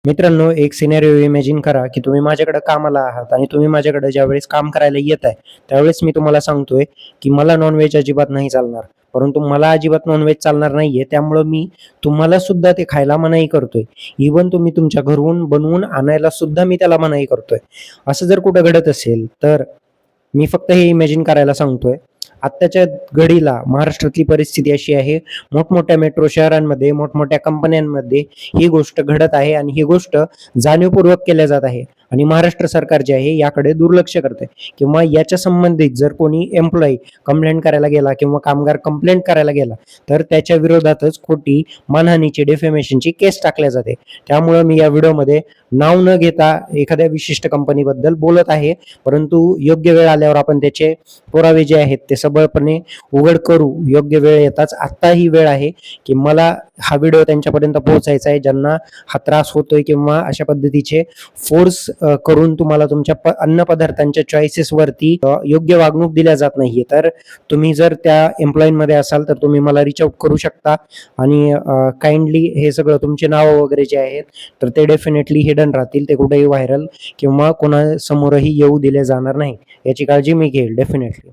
मित्रांनो, एक scenario imagine करा, की तुम्ही माझ्याकडे कामाला आहात आणि तुम्ही माझ्याकडे ज्यावेळेस काम करायला येत आहे, त्यावेळेस मी तुम्हाला सांगतोय, की मला नॉन-व्हेज अजिबात नाही चालणार. परंतु मला अजिबात नॉन-व्हेज चालणार नाहीये, त्यामुळं मी तुम्हाला सुद्धा ते खायला मनाई करतोय. इव्हन तुम्ही तुमच्या घरून बनवून आणायला सुद्धा मी त्याला मनाई करतोय. असं जर कुठं घडत असेल, तर मी फक्त हे इमॅजिन करायला सांगतोय. आत्ताच्या घडीला महाराष्ट्रातली परिस्थिती अशी आहे, मोठमोठ्या मेट्रो शहरांमध्ये, मोठमोठ्या कंपन्यांमध्ये ही गोष्ट घडत आहे आणि ही गोष्ट जाणीवपूर्वक केल्या जात आहे आणि महाराष्ट्र सरकार जे आहे याकडे दुर्लक्ष करते किंवा याच्या संबंधित जर कोणी एम्प्लॉयी कंप्लेंट करायला गेला किंवा कामगार कंप्लेंट करायला गेला, तर त्याच्या विरोधातच खोटी मानहानीची, डिफेमेशनची केस टाकल्या जाते. त्यामुळं मी या व्हिडिओमध्ये नाव न घेता एखाद्या विशिष्ट कंपनीबद्दल बोलत आहे, परंतु योग्य वेळ आल्यावर आपण त्याचे पुरावे जे आहेत ते सबळपणे उघड करू. योग्य वेळ येताच आत्ता ही वेळ आहे, की मला हा व्हिडिओ त्यांच्यापर्यंत पोहोचायचा आहे, ज्यांना हा त्रास होतोय किंवा अशा पद्धतीचे फोर्स करून तुम्हाला तुमच्या अन्नपदार्थांच्या चॉईसेसवरती योग्य वागणूक दिल्या जात नाहीये. तर तुम्ही जर त्या एम्प्लॉईमध्ये असाल, तर तुम्ही मला रीच आउट करू शकता आणि काइंडली हे सगळं तुमचे नाव वगैरे जे आहेत, तर ते डेफिनेटली हिडन राहतील. ते कुठेही व्हायरल किंवा कोणासमोरही येऊ दिले जाणार नाही. याची काळजी मी घेईल डेफिनेटली.